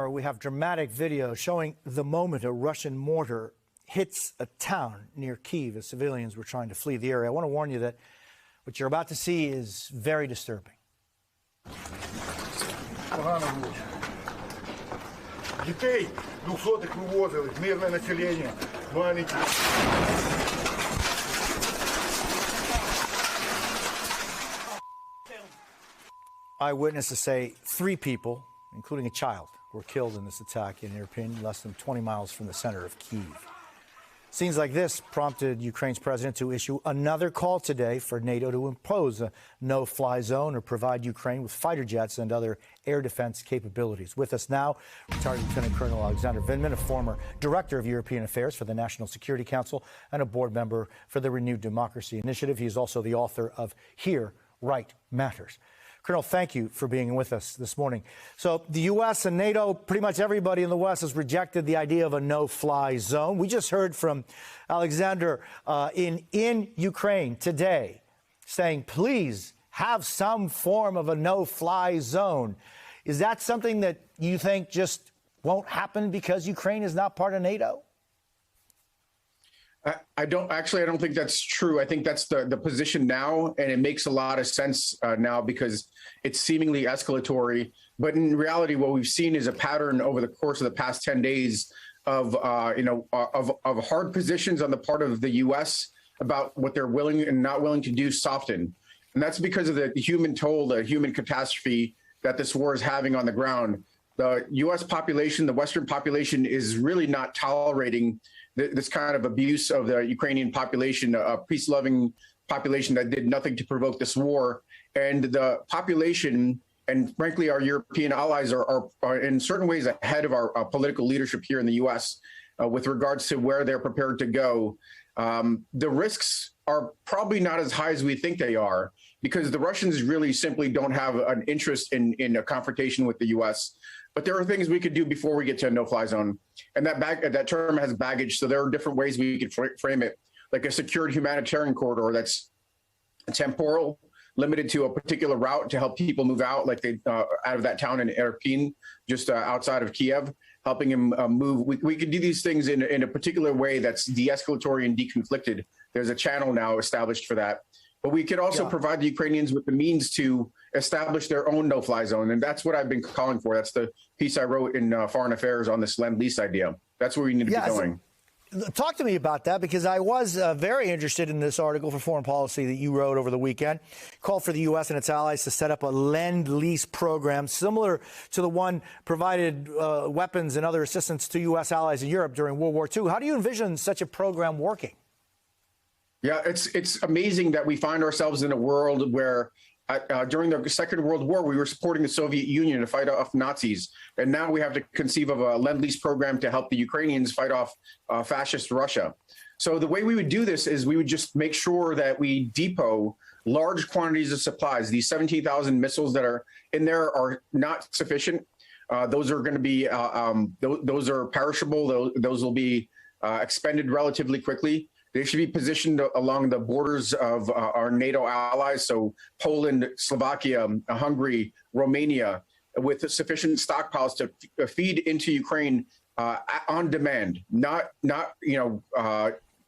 We have dramatic video showing the moment a Russian mortar hits a town near Kyiv as civilians were trying to flee the area. I want to warn you that what you're about to see is very disturbing. Дітей 200-х вивозили, мирне населення, маленькі. Eyewitnesses say 3 people, including a child, were killed in this attack in Irpin, less than 20 miles from the center of Kyiv. Scenes like this prompted Ukraine's president to issue another call today for NATO to impose a no-fly zone or provide Ukraine with fighter jets and other air defense capabilities. With us now, retired Lieutenant Colonel Alexander Vindman, a former director of European Affairs for the National Security Council and a board member for the Renewed Democracy Initiative. He is also the author of Here, Right Matters. Colonel, thank you for being with us this morning. So the U.S. and NATO, pretty much everybody in the West has rejected the idea of a no-fly zone. We just heard from Alexander in Ukraine today saying, please have some form of a no-fly zone. Is that something that you think just won't happen because Ukraine is not part of NATO? I don't think that's true. I think that's the position now, and it makes a lot of sense now because it's seemingly escalatory. But in reality, what we've seen is a pattern over the course of the past 10 days of hard positions on the part of the U.S. about what they're willing and not willing to do soften. And that's because of the human toll, the human catastrophe that this war is having on the ground. The U.S. population, the Western population, is really not tolerating this kind of abuse of the Ukrainian population, a peace-loving population that did nothing to provoke this war. And the population, and frankly, our European allies are in certain ways ahead of our political leadership here in the U.S. With regards to where they're prepared to go. The risks are probably not as high as we think they are, because the Russians really simply don't have an interest in a confrontation with the U.S. But there are things we could do before we get to a no-fly zone. And that term has baggage, so there are different ways we could frame it, like a secured humanitarian corridor that's temporal, limited to a particular route to help people move out, like they out of that town in Irpin, just outside of Kiev, helping them move. We could do these things in a particular way that's de-escalatory and deconflicted. There's a channel now established for that. But we could also provide the Ukrainians with the means to establish their own no-fly zone. And that's what I've been calling for. That's the piece I wrote in Foreign Affairs on this Lend-Lease idea. That's where we need to be going. Talk to me about that, because I was very interested in this article for Foreign Policy that you wrote over the weekend. Called for the U.S. and its allies to set up a Lend-Lease program similar to the one provided weapons and other assistance to U.S. allies in Europe during World War II. How do you envision such a program working? Yeah, it's amazing that we find ourselves in a world where during the Second World War, we were supporting the Soviet Union to fight off Nazis. And now we have to conceive of a Lend-Lease program to help the Ukrainians fight off fascist Russia. So the way we would do this is we would just make sure that we depot large quantities of supplies. These 17,000 missiles that are in there are not sufficient. Those are going to be, those are perishable. Those will be expended relatively quickly. They should be positioned along the borders of our NATO allies, so Poland, Slovakia, Hungary, Romania, with sufficient stockpiles to feed into Ukraine on demand, not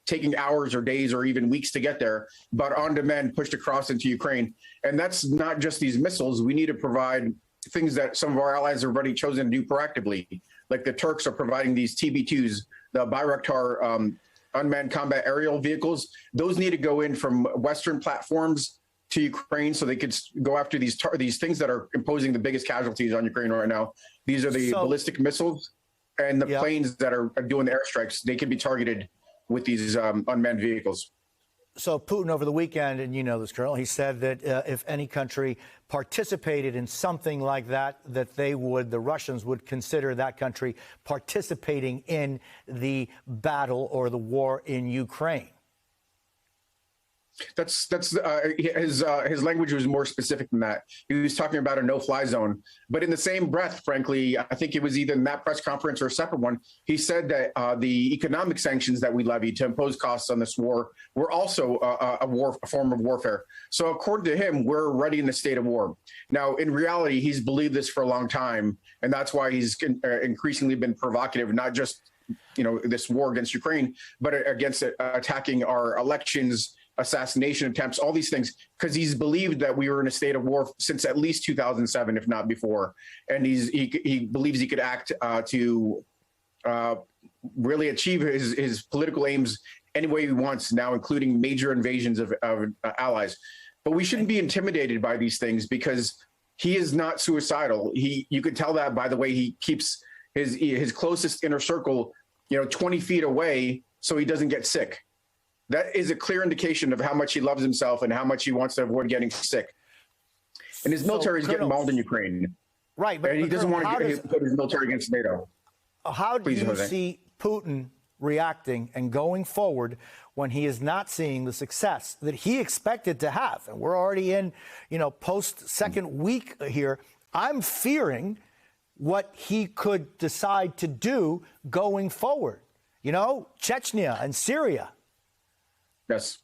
taking hours or days or even weeks to get there, but on demand, pushed across into Ukraine. And that's not just these missiles. We need to provide things that some of our allies have already chosen to do proactively, like the Turks are providing these TB2s, the Bayraktar unmanned combat aerial vehicles. Those need to go in from Western platforms to Ukraine so they could go after these things that are imposing the biggest casualties on Ukraine right now. These are the ballistic missiles and the planes that are doing the airstrikes. They can be targeted with these unmanned vehicles. So Putin over the weekend, and you know this, Colonel, he said that if any country participated in something like that, that the Russians would consider that country participating in the battle or the war in Ukraine. His language was more specific than that. He was talking about a no-fly zone, but in the same breath, frankly, I think it was either in that press conference or a separate one, he said that the economic sanctions that we levied to impose costs on this war were also a form of warfare. So according to him, we're already in a state of war. Now, in reality, he's believed this for a long time, and that's why he's increasingly been provocative, not just this war against Ukraine, but against attacking our elections, assassination attempts, all these things, because he's believed that we were in a state of war since at least 2007, if not before. And he believes he could act to really achieve his political aims any way he wants now, including major invasions of allies. But we shouldn't be intimidated by these things because he is not suicidal. You could tell that by the way he keeps his closest inner circle, 20 feet away so he doesn't get sick. That is a clear indication of how much he loves himself and how much he wants to avoid getting sick. And his military is getting mauled in Ukraine. Right. But he doesn't want to put his military against NATO. How do you see Putin reacting and going forward when he is not seeing the success that he expected to have? And we're already in, post second week here. I'm fearing what he could decide to do going forward. Chechnya and Syria. Yes,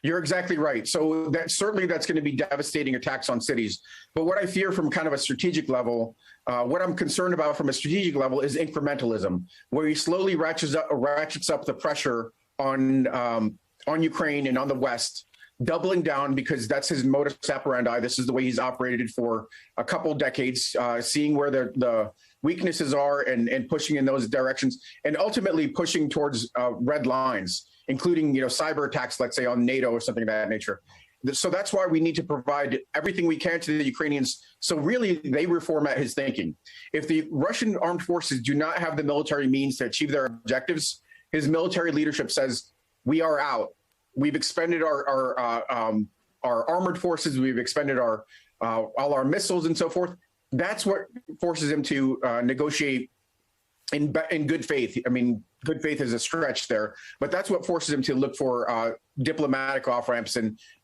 you're exactly right. So that's going to be devastating attacks on cities. But what I fear from kind of a strategic level, what I'm concerned about from a strategic level is incrementalism, where he slowly ratchets up the pressure on Ukraine and on the West, doubling down because that's his modus operandi. This is the way he's operated for a couple decades, seeing where the weaknesses are and pushing in those directions, and ultimately pushing towards red lines, including cyber attacks, let's say on NATO or something of that nature. So that's why we need to provide everything we can to the Ukrainians. So really, they reformat his thinking. If the Russian armed forces do not have the military means to achieve their objectives, his military leadership says, "We are out. We've expended our armored forces. We've expended all our missiles and so forth." That's what forces him to negotiate in good faith. I mean, good faith is a stretch there, but that's what forces him to look for diplomatic off-ramps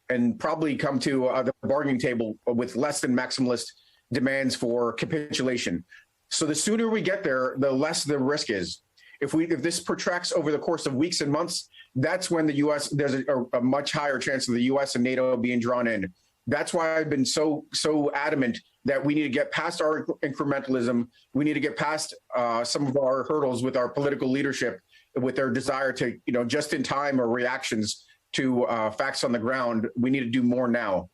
and probably come to the bargaining table with less than maximalist demands for capitulation. So the sooner we get there, the less the risk is. If this protracts over the course of weeks and months, that's when the U.S. there's a much higher chance of the U.S. and NATO being drawn in. That's why I've been so adamant that we need to get past our incrementalism. We need to get past some of our hurdles with our political leadership, with their desire to, just in time or reactions to facts on the ground. We need to do more now.